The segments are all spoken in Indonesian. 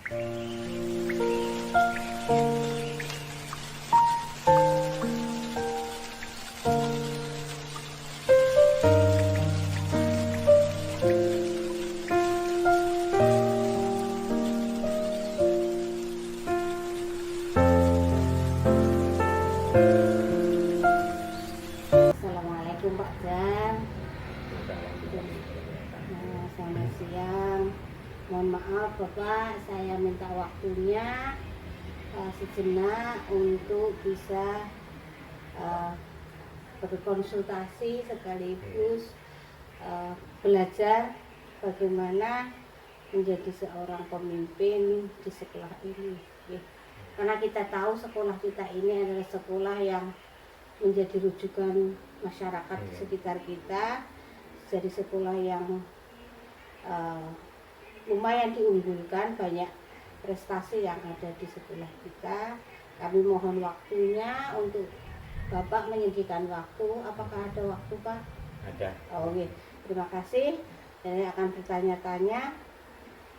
Assalamualaikum Pak Jan. Selamat siang. Mohon maaf Bapak, saya minta waktunya sejenak untuk bisa berkonsultasi sekaligus belajar bagaimana menjadi seorang pemimpin di sekolah ini. Karena kita tahu sekolah kita ini adalah sekolah yang menjadi rujukan masyarakat di sekitar kita, jadi sekolah yang lumayan diunggulkan, banyak prestasi yang ada di sekolah kita. Kami mohon waktunya untuk Bapak menyediakan waktu. Apakah ada waktu Pak? Ada. Oh, okay. Terima kasih. Saya akan bertanya-tanya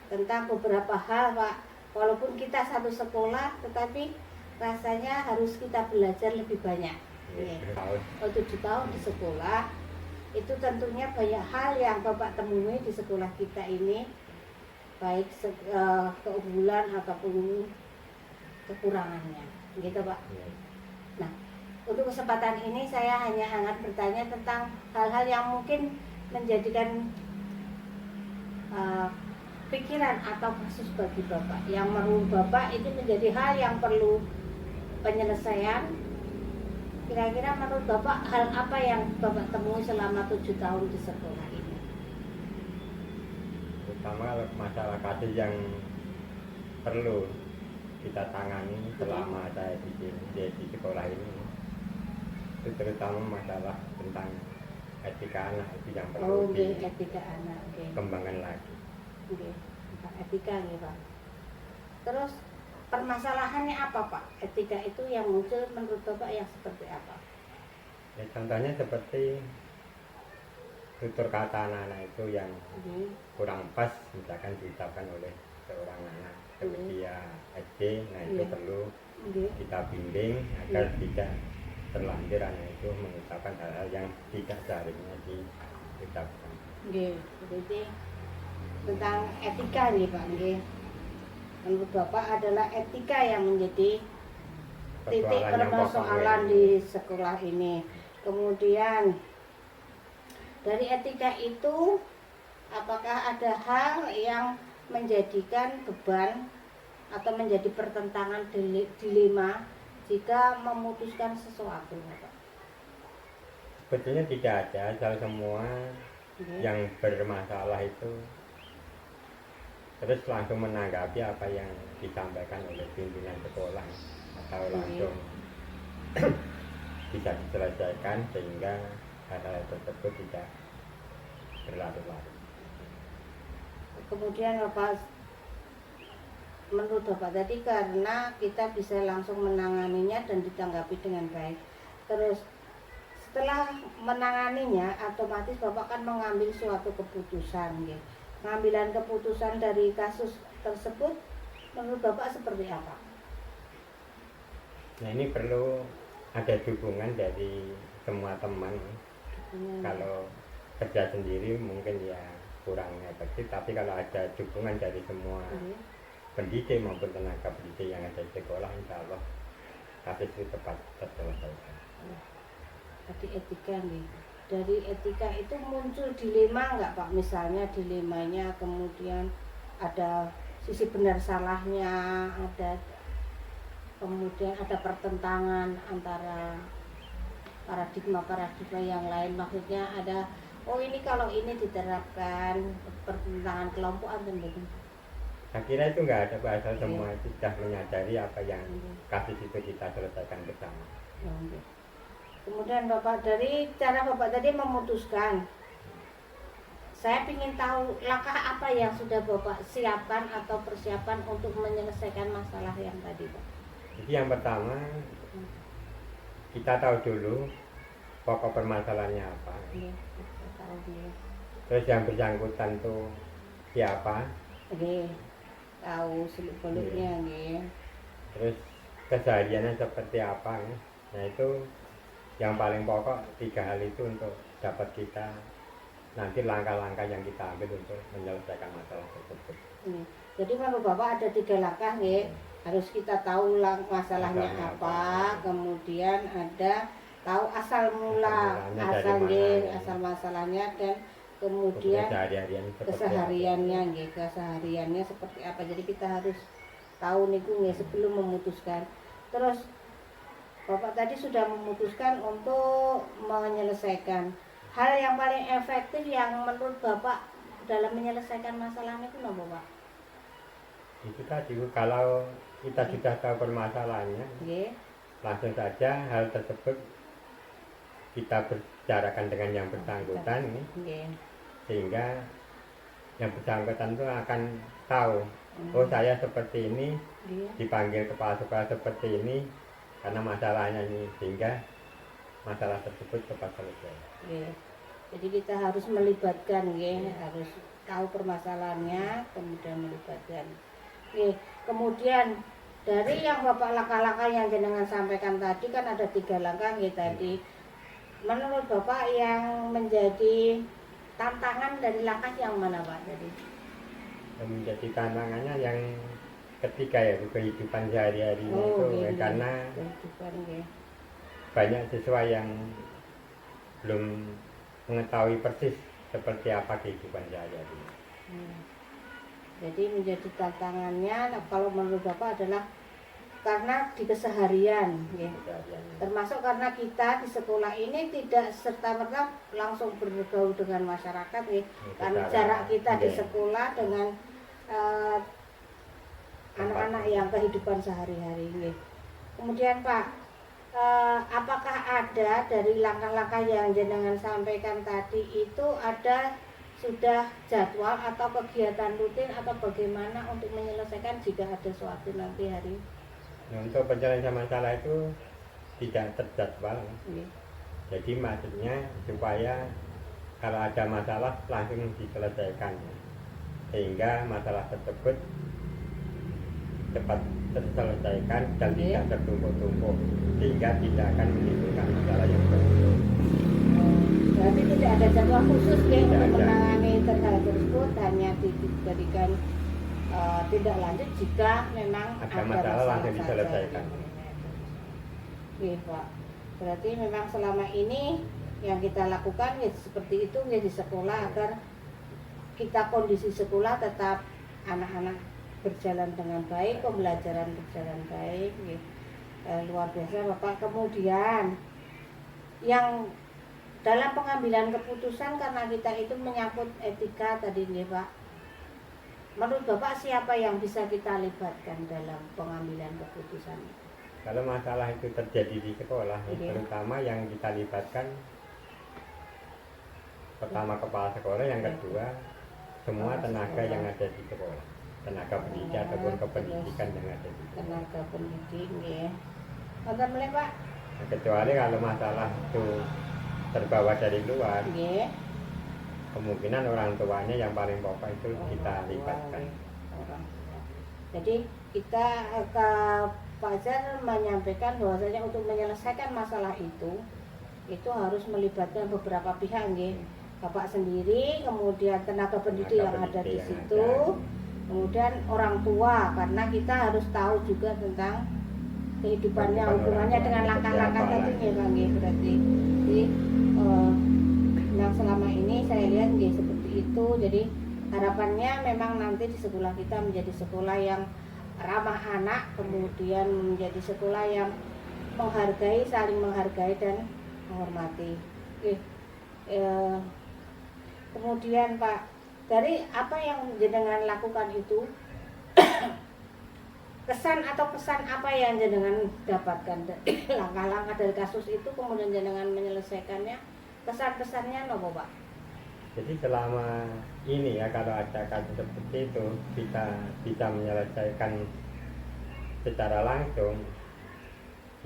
tentang beberapa hal Pak. Walaupun kita satu sekolah, tetapi rasanya harus kita belajar lebih banyak. Oh, 7 tahun di sekolah, itu tentunya banyak hal yang Bapak temui di sekolah kita ini, baik keunggulan ataupun kekurangannya, gitu Pak. Nah, untuk kesempatan ini saya hanya akan bertanya tentang hal-hal yang mungkin menjadikan pikiran atau kasus bagi Bapak, yang menurut Bapak itu menjadi hal yang perlu penyelesaian. Kira-kira menurut Bapak hal apa yang Bapak temui selama 7 tahun di sekolah ini? Terutama masalah kasus yang perlu kita tangani selama saya di sekolah ini, itu terutama masalah tentang etika anak, itu yang perlu etika anak, kembangkan lagi. Tentang etika nih Pak. Terus permasalahannya apa Pak? Etika itu yang muncul menurut Bapak yang seperti apa? Ya, contohnya seperti tutur kata anak-anak itu yang kurang pas, misalkan diucapkan oleh seorang anak ketika SD, nah itu perlu kita bimbing agar tidak terlanjur anak itu mengucapkan hal-hal yang tidak seharusnya diucapkan. Jadi tentang etika nih Pak. Menurut Bapak adalah etika yang menjadi titik permasalahan di sekolah ini. Kemudian dari etika itu, apakah ada hal yang menjadikan beban atau menjadi pertentangan dilema jika memutuskan sesuatu Bapak? Sebetulnya tidak ada, asal semua yang bermasalah itu terus langsung menanggapi apa yang disampaikan oleh pimpinan sekolah atau langsung bisa diselesaikan sehingga hal-hal tersebut tidak berlarut-larut. Kemudian Bapak, menurut Bapak tadi karena kita bisa langsung menanganinya dan ditanggapi dengan baik. Terus setelah menanganinya, otomatis Bapak kan mengambil suatu keputusan. Pengambilan keputusan dari kasus tersebut menurut Bapak seperti apa? Nah, ini perlu ada dukungan dari semua teman. Kalau kerja sendiri mungkin ya kurang efektif, tapi kalau ada dukungan dari semua pendidik maupun tenaga pendidik yang ada di sekolah, insya Allah kasus itu tepat terselesaikan. Tadi etika nih. Dari etika itu muncul dilema nggak Pak? Misalnya dilemanya kemudian ada sisi benar salahnya, kemudian ada pertentangan antara paradigma yang lain. Maksudnya ada, oh ini kalau ini diterapkan, pertentangan kelompok dan begitu. Saya kira itu nggak ada bahasa, semua itu sudah menyadari apa yang kasus itu kita selesaikan bersama. Kemudian Bapak, dari cara Bapak tadi memutuskan, saya ingin tahu langkah apa yang sudah Bapak siapkan atau persiapan untuk menyelesaikan masalah yang tadi Pak. Jadi yang pertama, kita tahu dulu pokok permasalahannya apa. Tahu dulu. Terus yang bersangkutan itu siapa. tahu seluk-beluknya nggih. Terus kesehariannya seperti apa ya? Nah itu yang paling pokok 3 hal itu untuk dapat kita nanti langkah-langkah yang kita ambil untuk menyelesaikan masalah tersebut. Jadi menurut Bapak ada 3 langkah nggih. Harus kita tahu masalahnya apa, kemudian ada tahu asal mula, asal masalahnya, dan kemudian kesehariannya seperti apa. Jadi kita harus tahu niku nggih sebelum memutuskan. Terus Bapak tadi sudah memutuskan untuk menyelesaikan. Hal yang paling efektif yang menurut Bapak dalam menyelesaikan masalah itu apa, Pak? Itu tadi, kalau kita sudah tahu permasalahannya, langsung saja hal tersebut kita bicarakan dengan yang bersangkutan, sehingga yang bersangkutan itu akan tahu, oh saya seperti ini, dipanggil kepala sekolah seperti ini karena masalahnya ini, sehingga masalah tersebut cepat selesai. Jadi kita harus melibatkan, harus tahu permasalahannya, kemudian melibatkan. Kemudian dari yang Bapak langkah-langkah yang jenengan sampaikan tadi kan ada 3 langkah tadi. Menurut Bapak yang menjadi tantangan dari langkah yang mana, Pak? Jadi yang menjadi tantangannya yang ketiga, ya kehidupan sehari-hari itu karena banyak siswa yang belum mengetahui persis seperti apa kehidupan sehari-hari. Jadi menjadi tantangannya kalau menurut Bapak adalah karena di keseharian, termasuk karena kita di sekolah ini tidak serta-merta langsung bergaul dengan masyarakat, karena jarak kita di sekolah dengan anak-anak yang kehidupan sehari-hari. Kemudian Pak, apakah ada dari langkah-langkah yang jenengan sampaikan tadi itu ada sudah jadwal atau kegiatan rutin atau bagaimana untuk menyelesaikan jika ada suatu nanti hari? Nah, untuk penyelesaian masalah itu tidak terjadwal. Jadi maksudnya supaya kalau ada masalah langsung diselesaikan, sehingga masalah tersebut cepat terselesaikan dan tidak tertumpuk-tumpuk, sehingga tidak akan menimbulkan masalah yang baru. Berarti tidak ada jadwal khusus untuk menangani hal tersebut, hanya diberikan tidak lanjut jika memang ada masalah langsung diselesaikan. Pak. Berarti memang selama ini yang kita lakukan seperti itu di sekolah, agar kita kondisi sekolah tetap anak-anak berjalan dengan baik, pembelajaran berjalan baik. Luar biasa Bapak. Kemudian yang dalam pengambilan keputusan, karena kita itu menyangkut etika tadi Pak, menurut Bapak siapa yang bisa kita libatkan dalam pengambilan keputusan? Kalau masalah itu terjadi di sekolah, terutama yang kita libatkan pertama kepala sekolah, yang kedua semua tenaga yang ada di sekolah, tenaga pendidik ataupun kependidikan yang ada di sekolah. Tenaga pendidik, Nonton mulai Pak. Kecuali kalau masalah itu terbawa dari luar, kemungkinan orang tuanya yang paling pokok itu kita libatkan. Jadi kita ke Pak Jar menyampaikan bahwasanya untuk menyelesaikan masalah itu harus melibatkan beberapa pihak, Bapak sendiri, kemudian tenaga pendidik yang ada di situ, kemudian orang tua, karena kita harus tahu juga tentang kehidupannya, hubungannya dengan langkah-langkah tadi Bang, berarti. Jadi yang selama ini saya lihat seperti itu. Jadi harapannya memang nanti di sekolah kita menjadi sekolah yang ramah anak, kemudian menjadi sekolah yang menghargai, saling menghargai dan menghormati. Kemudian Pak, dari apa yang jenengan lakukan itu kesan atau pesan apa yang jenengan dapatkan dari langkah-langkah dari kasus itu, kemudian jenengan menyelesaikannya, kesan-kesannya apa Pak? Jadi selama ini kalau ada kasus seperti itu kita bisa menyelesaikan secara langsung,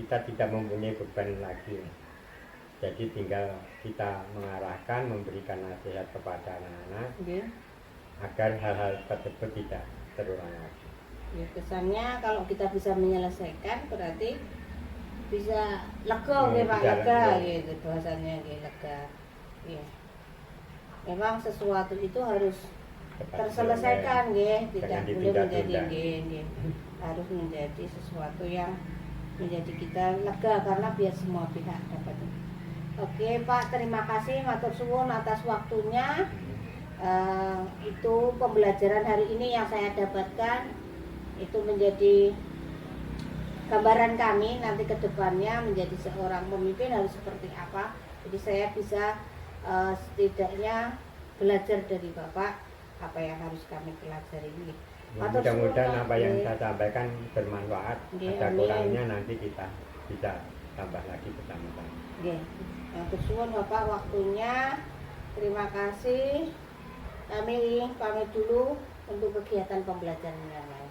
kita tidak mempunyai beban lagi. Jadi tinggal kita mengarahkan, memberikan nasihat kepada anak-anak agar hal-hal tersebut tidak terulang lagi. Ya kesannya kalau kita bisa menyelesaikan berarti bisa lega nggih Pak, bisa lega lega. gitu bahasanya nggih, lega. Iya. Memang sesuatu itu harus Cepat terselesaikan nggih, tidak Jangan boleh menjadi ditunda-tunda. nggih. Harus menjadi sesuatu yang menjadi kita lega karena biar semua pihak dapat. Oke Pak, terima kasih matur suwun atas waktunya. Itu pembelajaran hari ini yang saya dapatkan, itu menjadi gambaran kami nanti ke depannya menjadi seorang pemimpin harus seperti apa. Jadi saya bisa setidaknya belajar dari Bapak apa yang harus kami pelajari ini. Mudah-mudahan apa yang saya sampaikan bermanfaat. Nggih, Ada amin. kurangnya nanti kita bisa tambah lagi bersama-sama. Nggih. Matur suwun Bapak waktunya. Terima kasih. Kami pamit dulu untuk kegiatan pembelajaran yang lain.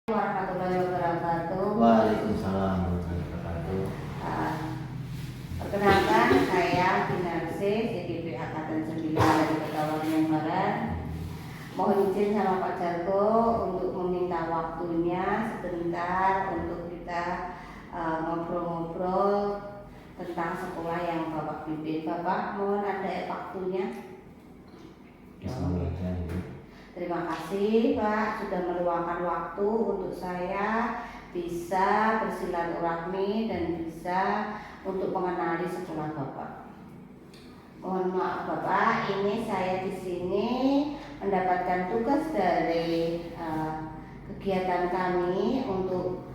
Warahmatullahi wabarakatuh. Waalaikumsalam warahmatullahi wabarakatuh. Perkenalkan, saya Kinarsi, CDP Angkatan 9 dari Kota Waringin Barat. Mohon izin sama Pak Jarko untuk meminta waktunya sebentar untuk kita ngobrol-ngobrol tentang sekolah yang Bapak pimpin. Bapak, mohon ada waktunya. Bismillahirrahmanirrahim. Terima kasih Pak sudah meluangkan waktu untuk saya bisa bersilaturahmi dan bisa untuk mengenali sekolah Bapak. Mohon maaf Bapak, ini saya di sini mendapatkan tugas dari kegiatan kami untuk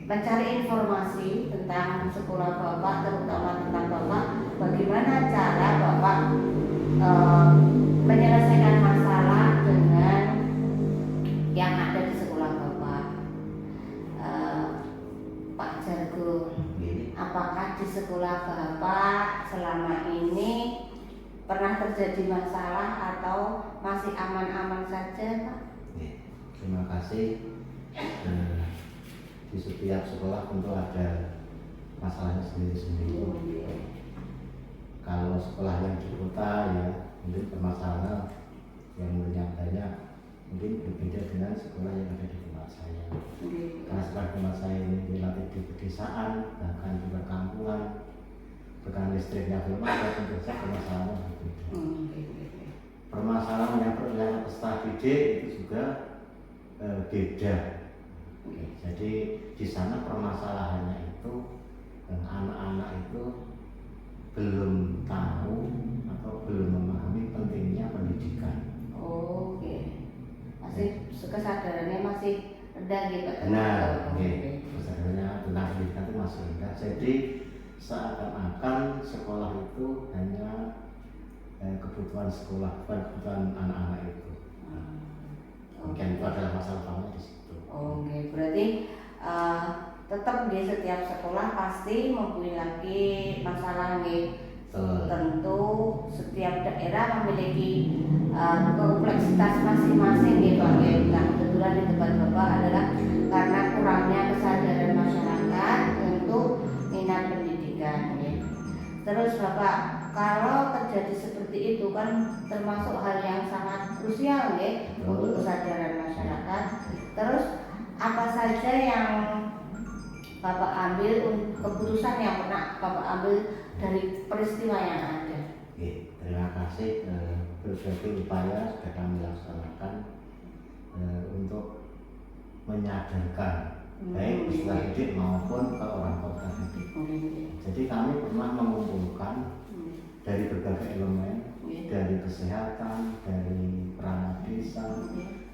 mencari informasi tentang sekolah Bapak, terutama tentang Bapak, bagaimana cara Bapak menyelesaikan masalah dengan yang ada di sekolah Bapak. Pak Jargo, apakah di sekolah Bapak selama ini pernah terjadi masalah atau masih aman-aman saja Pak? Terima kasih. Di setiap sekolah tentu ada masalahnya sendiri-sendiri. Kalau sekolah yang di kota ya mungkin permasalahan yang banyak mungkin berbeda dengan sekolah yang ada di tempat saya. Karena sekolah tempat saya ini relatif di pedesaan, bahkan di perkampungan, bahkan listriknya belum ada, tentu saja permasalahannya berbeda. Permasalahan yang berlaku peserta didik itu juga beda. Jadi di sana permasalahannya itu anak-anak itu belum tahu atau belum memahami pentingnya pendidikan. Oke. Masih kesadarannya masih rendah gitu. Nah, kesadarannya tentang pendidikan itu masih rendah. Jadi seakan-akan sekolah itu hanya kebutuhan sekolah, bukan kebutuhan anak-anak itu. Mungkin itu adalah masalah utamanya di situ. Oke, berarti tetap di setiap sekolah pasti mempunyai masalah nih. Tentu setiap daerah memiliki kompleksitas masing-masing nih Pak. Nah, kebetulan di tempat Bapak adalah karena kurangnya kesadaran masyarakat untuk minat pendidikan. Ya. Terus Bapak, kalau terjadi seperti itu kan termasuk hal yang sangat krusial ya untuk kesadaran masyarakat. Terus apa saja yang Bapak ambil keputusan yang pernah Bapak ambil dari peristiwa yang ada? Terima kasih. Berbagai upaya sudah kami laksanakan untuk menyadarkan baik peserta didik maupun ke orang tua didik. Jadi kami pernah mengumpulkan dari berbagai elemen, dari kesehatan, dari perangkat desa,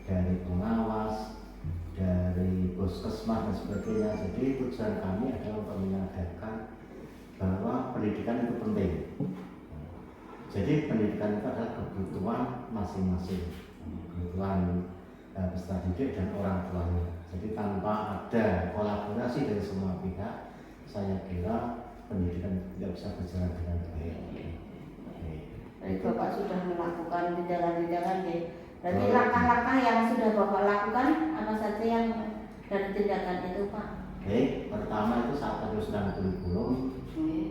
dari pengawas, dari puskesmas dan sebagainya. Jadi tujuan kami adalah untuk menyadarkan bahwa pendidikan itu penting. Jadi pendidikan itu adalah kebutuhan masing-masing, kebutuhan peserta didik dan orang tuanya. Jadi tanpa ada kolaborasi dari semua pihak, saya kira pendidikan tidak bisa berjalan dengan baik. Baik, Bapak sudah melakukan tindakan-tindakan ya. Berarti langkah-langkah yang sudah Bapak lakukan apa saja yang dari tindakan itu Pak? Baik, pertama itu saat penyusunan kurikulum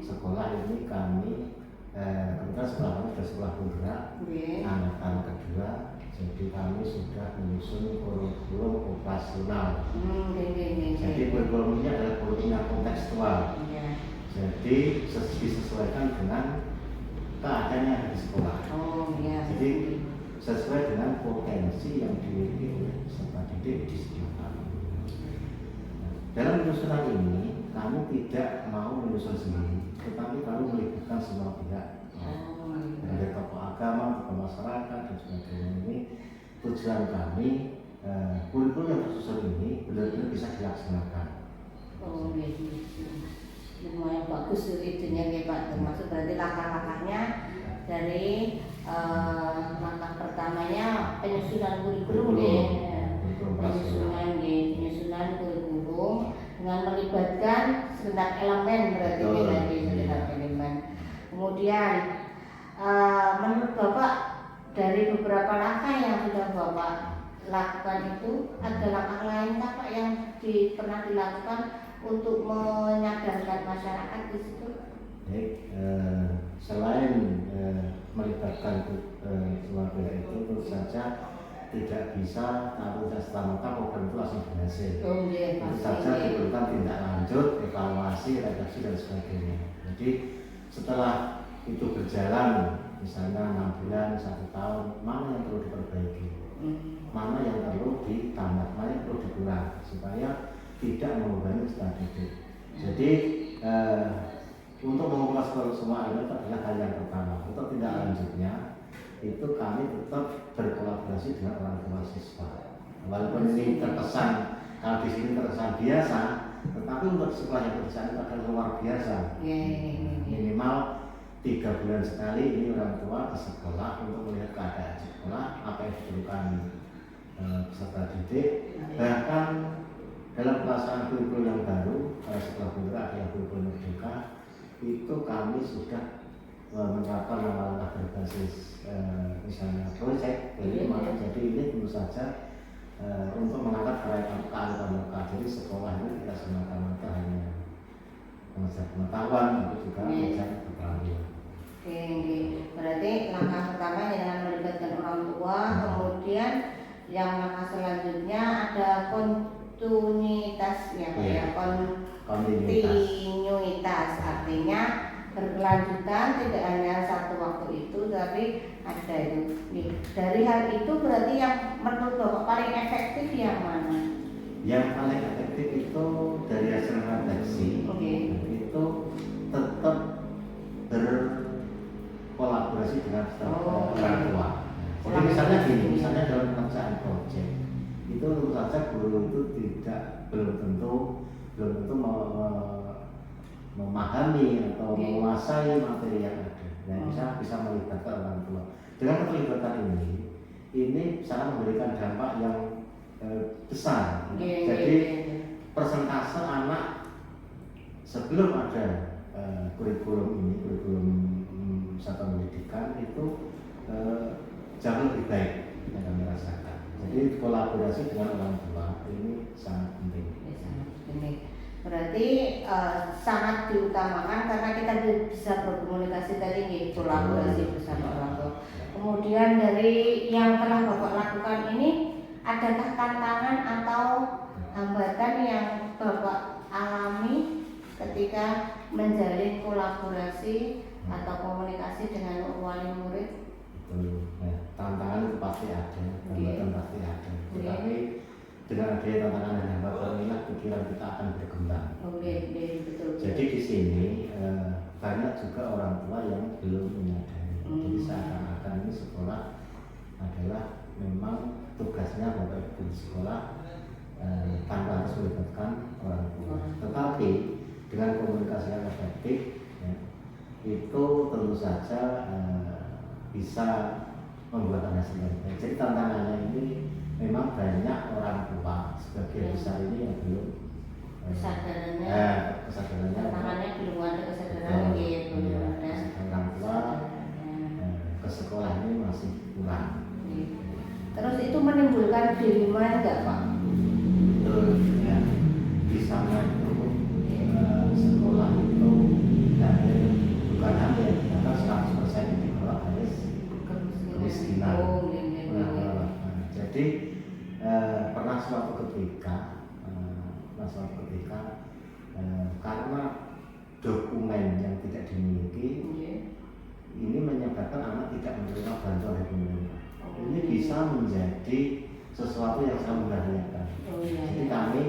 sekolah ini kami kita sekolah kami sudah sekolah penggerak angkatan kedua, jadi kami sudah menyusun kurikulum operasional. Jadi kurikulum ini adalah kurikulum yang kontekstual. Jadi disesuaikan dengan keadaan yang ada di sekolah. Jadi sesuai dengan potensi yang dimiliki oleh peserta didik di sekolah. Dalam penyusunan ini kami tidak mau menyusun sendiri, tetapi kami melibatkan semua pihak, dari tokoh agama, tokoh masyarakat dan sebagainya. Ini tujuan kami kurikulum yang tersusun ini benar-benar bisa dilaksanakan. Lumayan bagus idenya ya Pak, termasuk berarti langkah-langkahnya dari langkah pertamanya penyusunan kurikulum penyusunan kurikulum dengan melibatkan segenap elemen berarti segenap elemen. Kemudian menurut Bapak dari beberapa langkah yang sudah Bapak lakukan itu ada langkah lain Pak yang pernah dilakukan untuk menyadarkan masyarakat di situ? Baik, selain melibatkan semua pihak itu tentu saja tidak bisa tahu serta-merta program itu langsung berhasil. Tentu saja diperlukan tindak lanjut, evaluasi, redaksi dan sebagainya. Jadi setelah itu berjalan, misalnya 6 bulan, 1 tahun, mana yang perlu diperbaiki, mana yang perlu ditambah, mana yang perlu dikurang supaya tidak membebani peserta didik. Jadi untuk mengupas semua ini adalah hal yang pertama. Untuk tindak lanjutnya itu kami tetap berkolaborasi dengan orang tua siswa. Walaupun ini terkesan, kalau di sini terkesan biasa, tetapi untuk sekolah yang berjalan itu akan luar biasa. Minimal 3 bulan sekali ini orang tua ke sekolah untuk melihat keadaan sekolah, apa yang diperlukan peserta didik. Bahkan dalam pelaksanaan kurikulum yang baru, setelah penggerak adalah kurikulum merdeka, itu kami sudah menerapkan langkah-langkah berbasis misalnya proyek. Jadi ini tentu saja untuk mengangkat kearifan lokal. Jadi sekolah ini tidak semata-mata hanya mengajar pengetahuan, tapi juga mengajar keterampilan. Berarti langkah pertama dengan melibatkan orang tua, kemudian yang langkah selanjutnya ada kontinuitas ya Pak ya, kontinuitas artinya berkelanjutan, tidak hanya satu waktu itu tapi ada itu. Dari hal itu berarti yang menurut Bapak paling efektif yang mana? Yang paling efektif itu dari hasil refleksi itu tetap berkolaborasi dengan orang tua. Jadi misalnya gini, misalnya dalam pengerjaan proyek itu tentu saja guru itu belum tentu memahami atau menguasai materi yang ada. Nah, bisa melibatkan orang tua. Dengan keterlibatan ini sangat memberikan dampak yang besar. Jadi persentase anak sebelum ada kurikulum satuan pendidikan itu jauh lebih baik yang kami rasakan. Jadi kolaborasi dengan orang tua ini sangat penting. Berarti sangat diutamakan karena kita bisa berkomunikasi tadi kolaborasi bersama orang tua. Kemudian dari yang telah Bapak lakukan ini, adakah tantangan atau hambatan yang Bapak alami ketika menjalin kolaborasi atau komunikasi dengan wali murid? Tantangan itu pasti ada, hambatan pasti ada. Tetapi dengan adanya tantangan dan hambatan inilah pikiran kita akan berkembang. Betul. Jadi di sini banyak juga orang tua yang belum menyadari. Jadi seakan-akan ini sekolah adalah memang tugasnya Bapak Ibu di sekolah tanpa harus melibatkan orang tua. Tetapi dengan komunikasi yang efektif, itu tentu saja bisa membuat hasil yang baik. Jadi tantangannya ini memang banyak orang tua sebagian besar ini yang belum kesadarannya tantangannya belum ada kesadaran orang tua ke sekolah ini masih kurang. Terus itu menimbulkan dilema enggak Pak? Terus ya di sana itu sekolah itu hampir bukan hampir karena 100% di bawah garis kemiskinan. Jadi pernah suatu ketika karena dokumen yang tidak dimiliki ini menyebabkan anak tidak menerima bantuan dari pemerintah. Ini bisa menjadi sesuatu yang sangat membahayakan. Jadi kami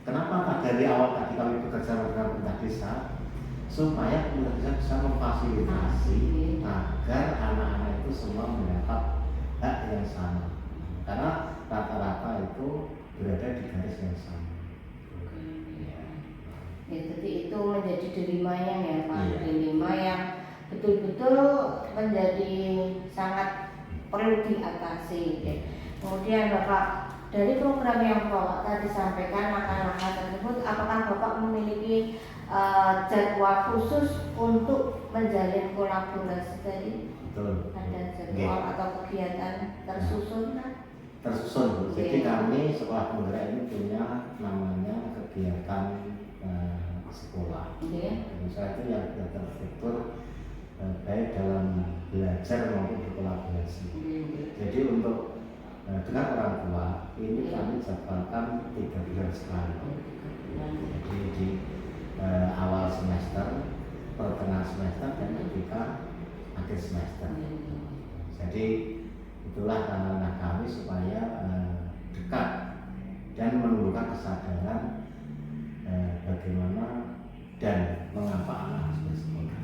kenapa dari awal tadi kami bekerja dengan pemerintah desa supaya pemerintah desa bisa memfasilitasi agar anak-anak itu semua mendapat hak yang sama. Karena rata-rata itu berada di garis yang sama. Ya, jadi itu menjadi dilema ya Pak, dilema yang betul-betul menjadi sangat perlu diatasi. Kemudian Bapak, dari program yang Bapak tadi sampaikan langkah-langkah tersebut, apakah Bapak memiliki jadwal khusus untuk menjalin kolaborasi tadi? Betul. Ada jadwal atau kegiatan tersusun? Tersusun. Jadi kami sekolah penggerak ini punya namanya kegiatan sekolah. Saya itu yang terstruktur baik dalam belajar maupun berkolaborasi. Jadi untuk dengan orang tua ini kami jadwalkan 3 bulan sekali. Jadi di awal semester, pertengahan semester dan ketika akhir semester. Jadi itulah langkah kami supaya dekat dan menumbuhkan kesadaran bagaimana dan mengapa anak harus bersekolah.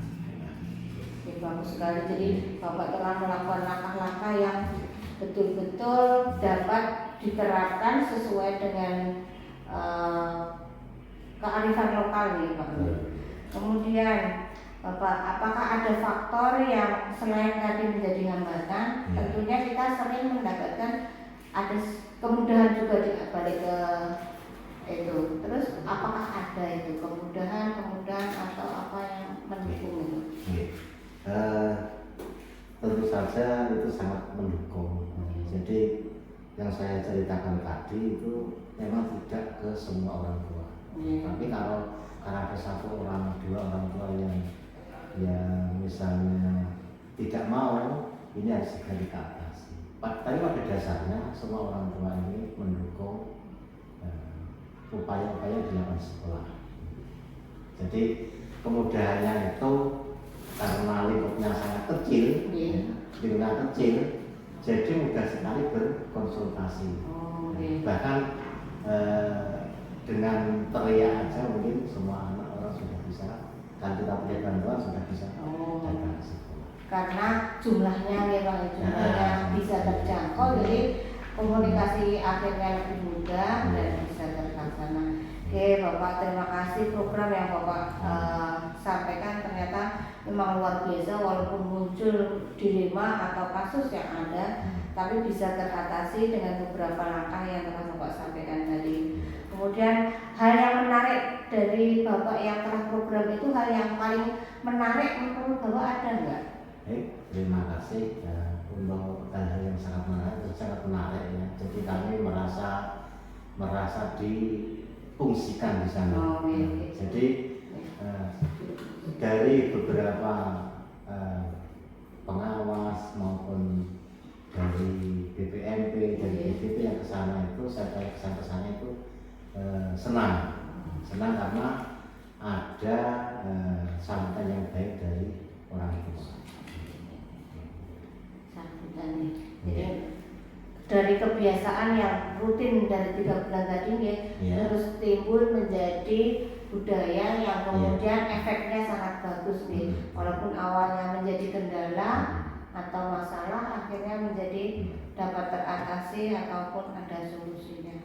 Bagus sekali. Jadi Bapak telah melakukan langkah-langkah yang betul-betul dapat diterapkan sesuai dengan kearifan lokal nih Pak. Kemudian Bapak, apakah ada faktor yang selain tadi menjadi hambatan? Tentunya kita sering mendapatkan ada kemudahan juga di balik ke itu. Terus apakah ada itu kemudahan atau apa yang mendukung itu? Tentu saja itu sangat mendukung. Jadi yang saya ceritakan tadi itu memang tidak ke semua orang tua. Tapi kalau ada satu orang, 2 orang tua yang misalnya tidak mau, ini harus segera diatasi. Tapi pada dasarnya semua orang tua ini mendukung upaya-upaya dilakukan sekolah. Jadi kemudahannya itu karena lingkupnya sangat kecil, jadi mudah sekali berkonsultasi. Bahkan dengan teriak aja mungkin semua anak orang sudah bisa, dan kita punya bantuan sudah bisa datang ke sekolah. Karena jumlahnya bisa terjangkau, jadi komunikasi akhirnya lebih mudah dan bisa terlaksana. Oke Bapak, terima kasih program yang Bapak sampaikan ternyata memang luar biasa, walaupun muncul dilema atau kasus yang ada, tapi bisa teratasi dengan beberapa langkah yang telah Bapak sampaikan tadi. Kemudian hal yang menarik dari Bapak yang telah program itu, hal yang paling menarik menurut Bapak ada enggak? Terima kasih untuk hal yang sangat menarik ya. Jadi kami merasa difungsikan di sana. Jadi dari beberapa pengawas maupun dari BPMP, dari BPP yang kesana itu, saya kesana itu senang karena ada sambutan yang baik dari orang tua. Jadi dari kebiasaan yang rutin dari 3 bulan tadi terus timbul menjadi budaya yang kemudian efeknya sangat bagus nih. Walaupun awalnya menjadi kendala atau masalah, akhirnya menjadi dapat teratasi ataupun ada solusinya.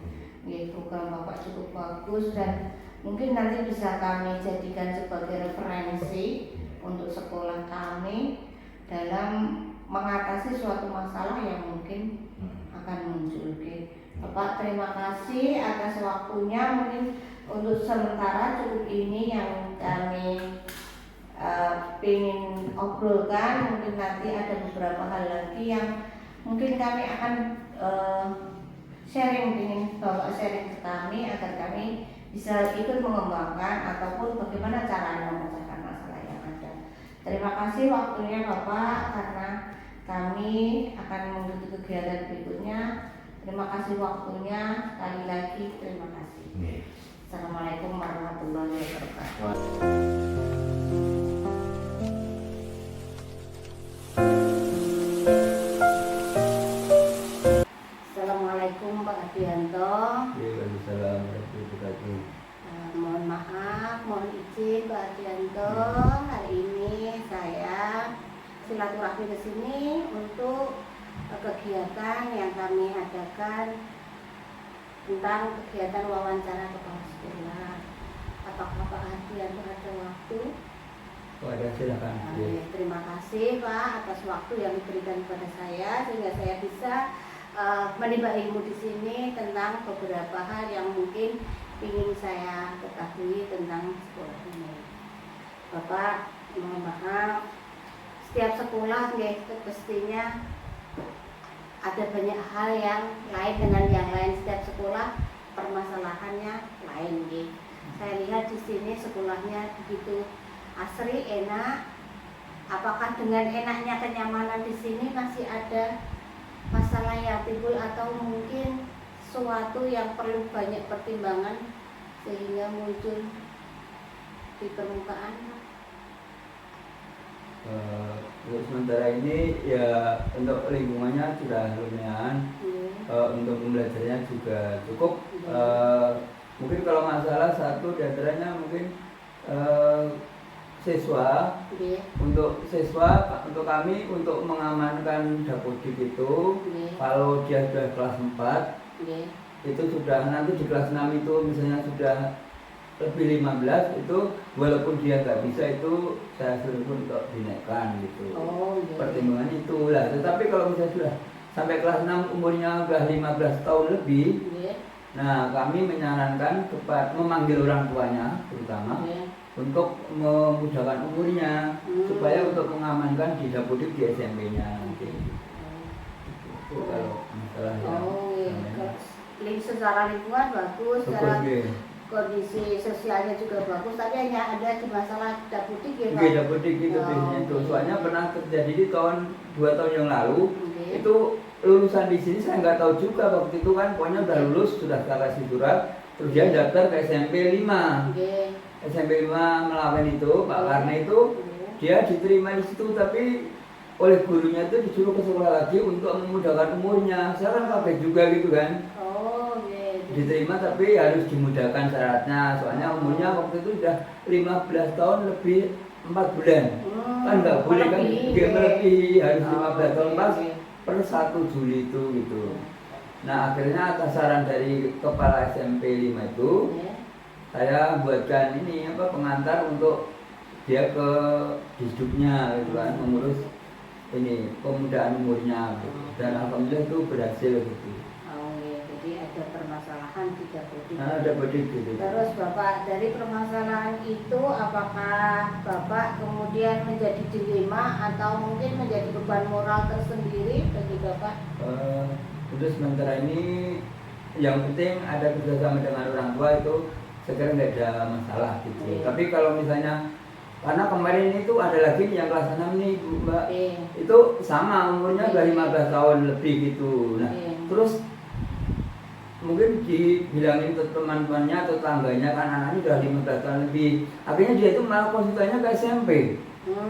Program Bapak cukup bagus dan mungkin nanti bisa kami jadikan sebagai referensi untuk sekolah kami dalam mengatasi suatu masalah yang mungkin akan muncul. Bapak terima kasih atas waktunya. Mungkin untuk sementara cukup ini yang kami ingin obrolkan. Mungkin nanti ada beberapa hal lagi yang mungkin kami akan sharing, ingin Bapak sharing ke kami agar kami bisa ikut mengembangkan ataupun bagaimana caranya memecahkan masalah yang ada. Terima kasih waktunya Bapak, karena kami akan mengikuti kegiatan berikutnya. Terima kasih waktunya, sekali lagi terima kasih. Assalamualaikum warahmatullahi wabarakatuh. Assalamualaikum Pak Adianto. Waalaikumsalam warahmatullahi wabarakatuh. Mohon maaf, mohon izin Pak Adianto. Hari ini saya silaturahmi ke sini untuk kegiatan yang kami adakan tentang kegiatan wawancara kepala sekolah. Apakah Pak Adianto ada waktu? Oh, ada, silakan. Terima kasih Pak atas waktu yang diberikan kepada saya sehingga saya bisa menimba ilmu di sini tentang beberapa hal yang mungkin ingin saya ketahui tentang sekolah ini. Bapak, mohon maaf, setiap sekolah pastinya ada banyak hal yang lain dengan yang lain. Setiap sekolah permasalahannya lain. Saya lihat di sini sekolahnya begitu asri, enak. Apakah dengan enaknya, kenyamanan di sini masih ada masalah yang timbul atau mungkin suatu yang perlu banyak pertimbangan sehingga muncul di permukaan? Untuk sementara ini ya untuk lingkungannya sudah lumayan, untuk pembelajarannya juga cukup. Mungkin kalau masalah satu diantaranya mungkin siswa, untuk siswa, untuk kami untuk mengamankan dapodik itu, kalau dia sudah kelas 4 itu sudah, nanti di kelas 6 itu misalnya sudah lebih 15 itu walaupun dia nggak bisa itu saya suruh untuk dinaikkan gitu. Pertimbangan itu lah. Tetapi kalau misalnya sudah sampai kelas 6 umurnya sudah 15 tahun lebih, nah kami menyarankan memanggil orang tuanya terutama untuk memudahkan umurnya supaya untuk mengamankan di dapodik di SMP-nya nanti. Itu kalau masalah yang secara lingkungan bagus, secara kondisi sosialnya juga bagus, tapi hanya ada di masalah dapodik ya Pak? Dapodik itu biasanya itu. Soalnya pernah terjadi di tahun 2 tahun yang lalu, itu lulusan di sini saya nggak tahu juga waktu itu kan, pokoknya udah lulus, sudah kasih surat, terus dia daftar ke SMP 5. SMP 5 Melawen itu, Pak Karna itu, dia diterima di situ, tapi oleh gurunya itu disuruh ke sekolah lagi untuk memudahkan umurnya. Saya kan kaget juga gitu kan. Diterima tapi harus dimudahkan syaratnya, soalnya umurnya waktu itu sudah 15 tahun lebih 4 bulan. Kan nggak boleh kan, dia melebihi, harus 15 tahun pas per 1 Juli itu gitu. Nah akhirnya atas saran dari kepala SMP 5 itu, saya buatkan ini pengantar untuk dia ke disduknya gitu kan, mengurus ini pemudahan umurnya gitu. Dan alhamdulillah itu berhasil gitu. Jadi ada permasalahan di dapodik. Dapodik gitu. Terus Bapak, dari permasalahan itu apakah Bapak kemudian menjadi dilema atau mungkin menjadi beban moral tersendiri bagi Bapak? Untuk sementara ini yang penting ada kerjasama dengan orang tua itu sekarang nggak ada masalah gitu. Tapi kalau misalnya, karena kemarin itu ada lagi yang kelas 6 nih Mbak, itu sama umurnya udah 15 tahun lebih gitu. Nah terus mungkin dibilangin ke teman-temannya atau tangganya kan anaknya udah 15 tahun lebih, akhirnya dia itu malah konsultasinya ke SMP,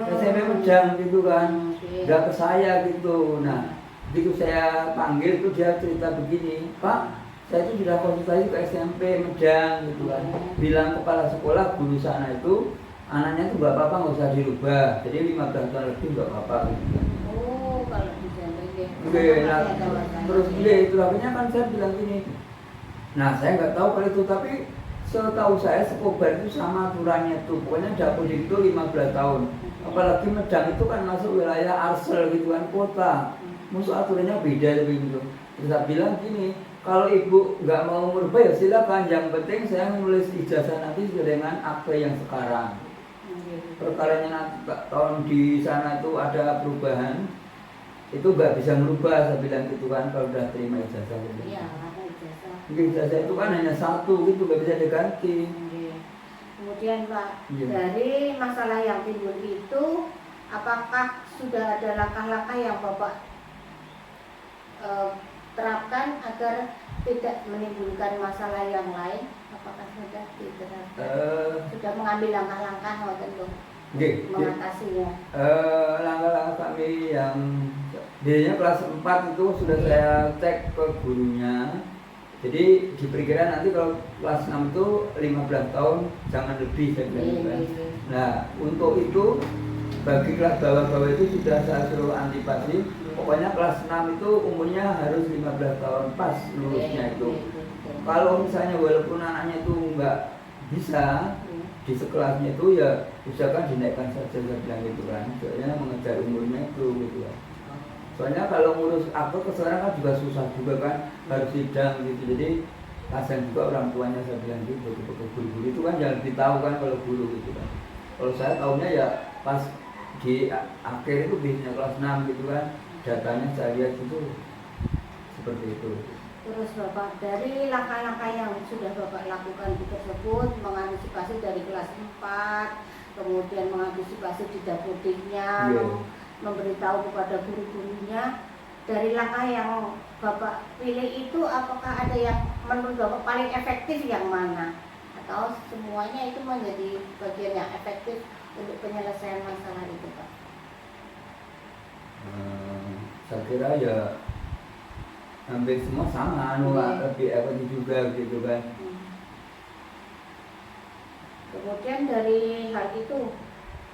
SMP Medang gitu kan, nggak ke saya gitu. Nah begitu saya panggil itu dia cerita begini, Pak, saya itu sudah konsultasi ke SMP Medang gitu kan, bilang kepala sekolah guru sana itu anaknya itu nggak apa-apa, nggak usah dirubah, jadi 15 tahun lebih nggak apa-apa gitu kan. Kalau di sana terus itu akhirnya kan saya bilang gini, nah saya nggak tahu kalau itu, tapi setahu saya Sekobar itu sama aturannya tuh, pokoknya dapodik itu 15 tahun, apalagi Medang itu kan masuk wilayah Arsel gitu kan, kota, musuh aturannya beda gitu. Terus saya bilang gini, kalau ibu nggak mau merubah ya silakan, yang penting saya menulis ijazah nanti sesuai dengan akte yang sekarang. Perkaranya nanti tahun di sana itu ada perubahan, itu nggak bisa merubah, saya bilang gitu kan kalau udah terima ijazah gitu. Iya, ada ijazah. Ijazah itu kan hanya satu gitu, nggak bisa diganti. Kemudian Pak, Iya. dari masalah yang timbul itu, apakah sudah ada langkah-langkah yang Bapak terapkan agar tidak menimbulkan masalah yang lain? Apakah sudah diterapkan? Sudah mengambil langkah-langkah untuk mengatasinya? Langkah-langkah kami yang biasanya kelas 4 itu sudah saya cek ke gurunya. Jadi diperkirakan nanti kalau kelas 6 itu 15 tahun jangan lebih, saya bilang kan. Nah untuk itu bagi kelas bawah-bawah itu sudah saya suruh antipasi. Pokoknya kelas 6 itu umurnya harus 15 tahun pas lulusnya itu. Kalau misalnya walaupun anaknya itu nggak bisa di sekolahnya itu ya usahakan dinaikkan saja, saya bilang gitu kan. Soalnya mengejar umurnya itu gitu kan. Soalnya kalau ngurus akte sekarang kan juga susah juga kan, harus sidang gitu. Jadi kasihan juga orang tuanya, saya bilang gitu. Guru-guru itu kan jangan ditahu kan kalau guru gitu kan. Kalau saya tahunya ya pas di akhir itu biasanya kelas 6 gitu kan, datanya saya lihat itu seperti itu. Terus Bapak, dari langkah-langkah yang sudah Bapak lakukan tersebut, mengantisipasi dari kelas 4, kemudian mengantisipasi di dapurnya, memberitahu kepada guru-gurunya, dari langkah yang Bapak pilih itu apakah ada yang menurut Bapak paling efektif yang mana? Atau semuanya itu menjadi bagian yang efektif untuk penyelesaian masalah itu Pak? Saya kira ya hampir semua sama, lebih efektif juga gitu kan. Kemudian dari hal itu,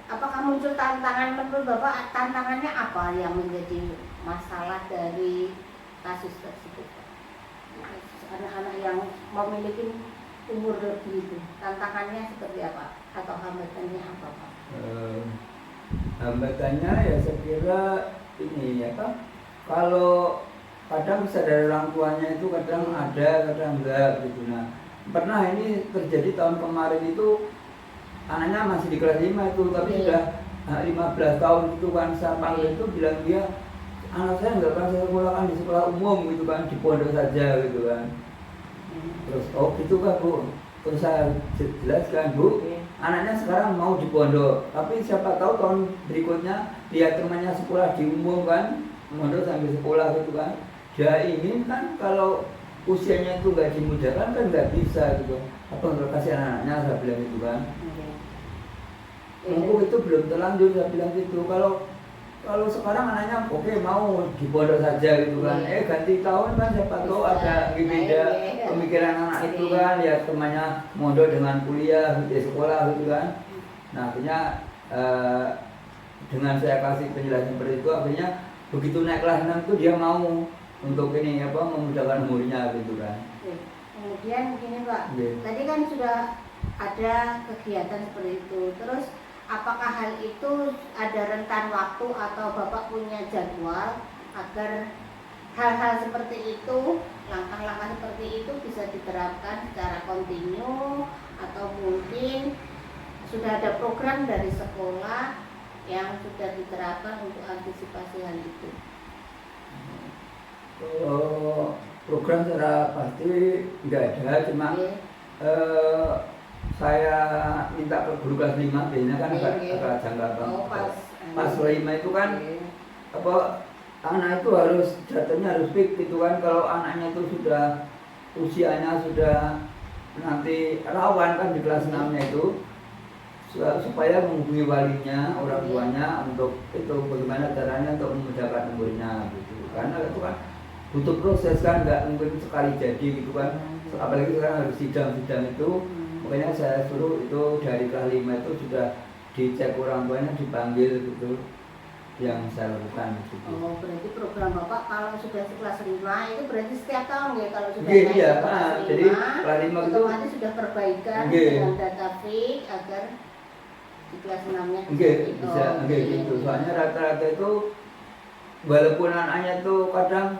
apakah muncul tantangan menurut Bapak? Tantangannya apa yang menjadi masalah dari kasus tersebut? Anak-anak yang memiliki umur lebih itu, tantangannya seperti apa? Atau hambatannya apa Pak? Hambatannya ya saya kira ini ya Pak, kalau kadang bisa dari orang tuanya itu kadang ada, kadang enggak gitu. Nah pernah ini terjadi tahun kemarin itu anaknya masih di kelas 5 itu, tapi sudah 15 tahun gitu kan. Saya panggil itu bilang dia, anak saya enggak akan saya sekolahkan di sekolah umum gitu kan, di pondok saja gitu kan. Terus oh gitu kan Bu, terus saya jelaskan Bu, anaknya sekarang mau di pondok, tapi siapa tahu tahun berikutnya lihat temannya sekolah di umum kan, pondok sambil sekolah gitu kan. Dia ingin kan kalau usianya itu nggak dimudahkan kan nggak bisa gitu. Apa nggak kasih anaknya, saya bilang gitu kan. Mumpung itu belum terlanjur, saya bilang gitu. Kalau sekarang anaknya oke mau di pondok saja gitu kan. Ganti tahun kan siapa tahu ada beda pemikiran anak itu kan, lihat temannya mondok dengan kuliah di sekolah gitu kan. Nah akhirnya dengan saya kasih penjelasan seperti itu, akhirnya begitu naik kelas 6 itu dia mau untuk ini memudahkan umurnya gitu kan. Kemudian begini Pak, tadi kan sudah ada kegiatan seperti itu. Terus apakah hal itu ada rentan waktu atau Bapak punya jadwal agar hal-hal seperti itu, langkah-langkah seperti itu bisa diterapkan secara kontinu, atau mungkin sudah ada program dari sekolah yang sudah diterapkan untuk antisipasi hal itu? Program secara pasti nggak ada, cuma saya minta ke guru kelas 5, biasanya kan agak jangka banget. Pas 5 itu kan anak itu harus datanya harus fix gitu kan. Kalau anaknya itu sudah usianya sudah nanti rawan kan di kelas 6 nya itu, supaya menghubungi walinya, orang tuanya untuk itu bagaimana caranya untuk memudahkan umurnya gitu. Karena itu kan butuh proses kan, nggak mungkin sekali jadi gitu kan. Apalagi sekarang harus sidang-sidang itu. Makanya saya suruh itu dari kelas 5 itu sudah dicek orang tuanya, dipanggil gitu, yang saya lakukan gitu. Oh berarti program Bapak kalau sudah kelas 5 itu berarti setiap tahun ya, kalau sudah naik kelas 5, jadi kelas 5 itu otomatis sudah perbaikan dengan data fix agar di kelas 6 nya bisa gitu. Soalnya rata-rata itu walaupun anaknya tuh kadang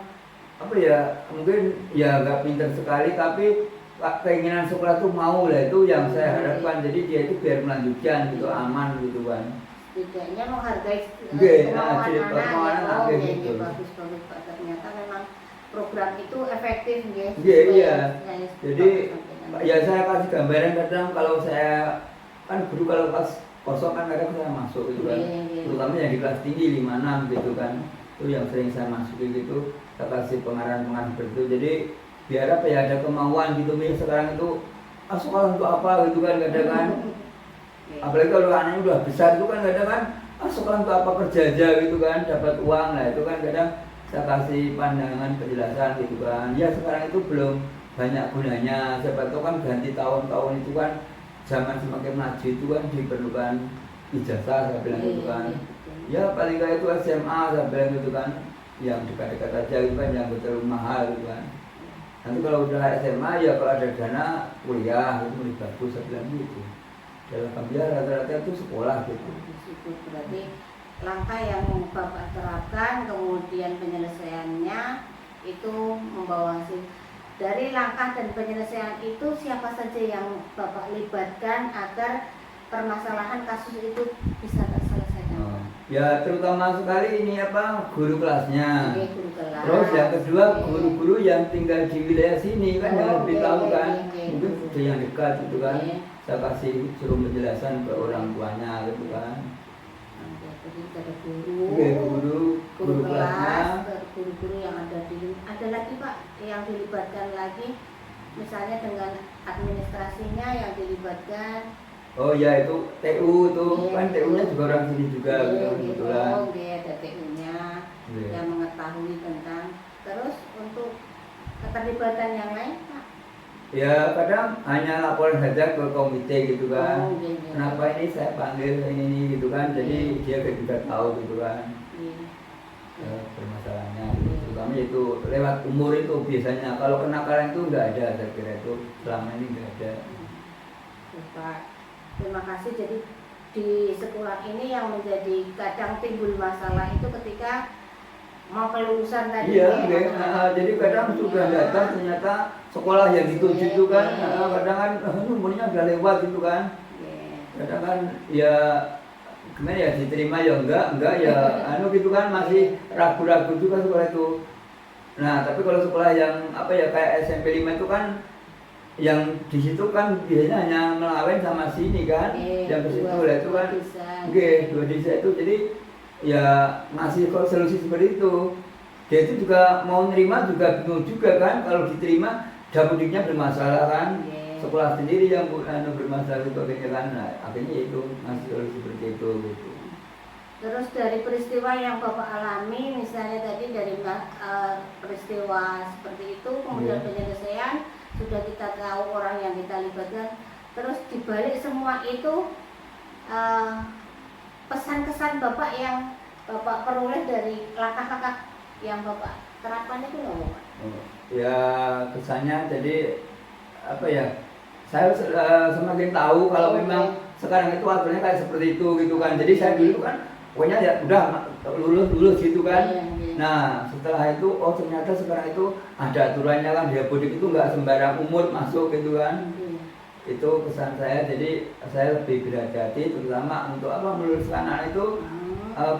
mungkin ya nggak pintar sekali, tapi keinginan sekolah tuh mau lah, itu yang saya harapkan. Jadi dia itu biar melanjutkan gitu, aman gitu kan. setidaknya menghargai Nggih, kemauan kemauan anak. anak, Oh, nggih, nggih, gitu. bagus Pak. Ternyata memang program itu efektif nggih. Iya, sesuai iya. yang Jadi Bapak sampaikan. ya saya kasih gambaran kadang kalau saya kan guru kalau pas kosong kan kadang saya masuk gitu kan. Iya, iya. Terutama yang di kelas tinggi 5, 6 gitu kan. Itu yang sering saya masukin gitu. Saya kasih pengarahan seperti itu. Jadi biar apa ya ada kemauan gitu nih sekarang itu sekolah untuk apa gitu kan kadang kan. Apalagi kalau anaknya udah besar itu kan kadang kan sekolah untuk apa kerja aja gitu kan dapat uang lah itu kan kadang saya kasih pandangan penjelasan gitu kan ya sekarang itu belum banyak gunanya siapa tahu kan ganti tahun-tahun itu kan zaman semakin maju itu kan diperlukan ijazah saya bilang gitu kan ya paling nggak itu SMA saya bilang gitu kan yang dekat-dekat aja gitu kan yang betul mahal gitu kan nanti kalau udah SMA ya kalau ada dana kuliah itu lebih bagus saya bilang gitu dalam pembiar rata-rata itu sekolah gitu. Berarti langkah yang Bapak terapkan kemudian penyelesaiannya itu membawa hasil. Dari langkah dan penyelesaian itu siapa saja yang Bapak libatkan agar permasalahan kasus itu bisa terselesaikan? Ya terutama sekali ini apa guru kelasnya. Oke, guru kelas. Terus yang kedua Oke. guru-guru yang tinggal di wilayah sini kan yang lebih Oke, tahu oke, kan oke. mungkin sudah yang dekat gitu kan. Oke. Saya kasih suruh penjelasan ke orang tuanya gitu kan. Oke, jadi ada guru, Oke, guru guru kelasnya. kelas, guru-guru yang ada lagi Pak yang dilibatkan lagi, misalnya dengan administrasinya yang dilibatkan. Oh ya itu TU tuh Iya, kan TU-nya juga orang sini juga gitu Iya, kebetulan. Oh, ada TU-nya Iya. yang mengetahui tentang. Terus untuk keterlibatan yang lain Pak? Ya kadang hanya laporan saja ke komite gitu kan. Oh, iya, iya. Kenapa ini saya panggil ini gitu kan. Jadi dia juga tahu gitu kan. Iya. Permasalahannya gitu. Terutama itu lewat umur itu biasanya. Kalau kenakalan itu nggak ada saya kira itu selama ini nggak ada. Pak, terima kasih. Jadi di sekolah ini yang menjadi kadang timbul masalah itu ketika mau kelulusan tadi. Iya, ya, oke. Jadi kadang sudah datang ternyata sekolah yang dituju itu kan kadang kan umurnya udah lewat gitu kan. Kadang kan ya gimana ya diterima ya enggak ya gitu kan masih ragu-ragu juga sekolah itu. Nah tapi kalau sekolah yang apa ya kayak SMP 5 itu kan yang di situ kan biasanya hanya Melawen sama sini kan yang ke situ lah itu kan dua desa itu jadi ya masih kok solusi seperti itu dia itu juga mau nerima juga bingung juga kan kalau diterima dapudiknya bermasalah kan sekolah sendiri yang bermasalah sebagainya kan nah, akhirnya itu masih solusi seperti itu gitu. Terus dari peristiwa yang Bapak alami misalnya tadi dari peristiwa seperti itu kemudian penyelesaian sudah kita tahu orang yang kita libatkan terus dibalik semua itu pesan-kesan Bapak yang Bapak peroleh dari langkah-langkah yang Bapak terapkan itu loh Bapak? Ya kesannya jadi apa ya saya semakin tahu kalau memang sekarang itu aturannya kayak seperti itu gitu kan jadi saya dulu kan pokoknya ya udah lulus gitu kan nah setelah itu oh ternyata sekarang itu ada aturannya kan di Apodik itu nggak sembarang umur masuk gitu kan itu pesan saya jadi saya lebih berhati-hati terutama untuk apa meluluskan anak itu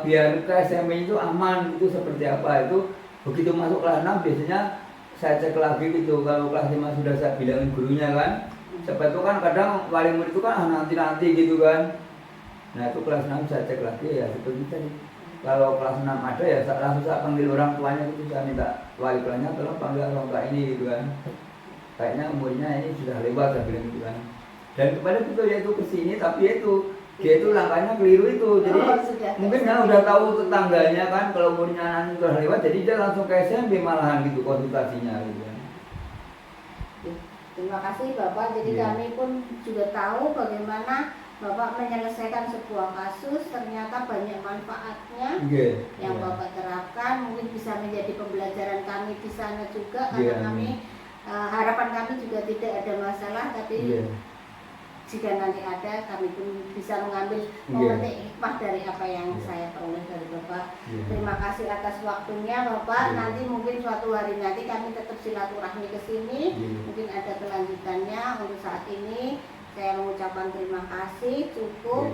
biar ke SMP itu aman itu seperti apa itu begitu masuk kelas 6 biasanya saya cek lagi gitu kalau kelas 5 sudah saya bilangin gurunya kan siapa itu kan kadang wali murid itu kan nanti gitu kan nah itu kelas 6 saya cek lagi ya seperti tadi kalau kelas 6 ada ya langsung saya panggil orang tuanya itu saya minta wali kelasnya tolong panggil orang tua ini gitu kan kayaknya umurnya ini sudah lewat saya bilang gitu kan dan kepada itu ya itu kesini tapi itu dia itu langkahnya keliru itu jadi mungkin kan udah tahu tetangganya kan kalau umurnya anak sudah lewat jadi dia langsung ke SMP malahan gitu konsultasinya gitu kan. Terima kasih Bapak jadi kami pun juga tahu bagaimana Bapak menyelesaikan sebuah kasus ternyata banyak manfaatnya yang Bapak terapkan mungkin bisa menjadi pembelajaran kami di sana juga karena kami harapan kami juga tidak ada masalah tapi jika nanti ada kami pun bisa mengambil memetik hikmah dari apa yang saya peroleh dari Bapak. Terima kasih atas waktunya Bapak. Nanti mungkin suatu hari nanti kami tetap silaturahmi ke sini. Mungkin ada kelanjutannya. Untuk saat ini saya mengucapkan terima kasih. Cukup.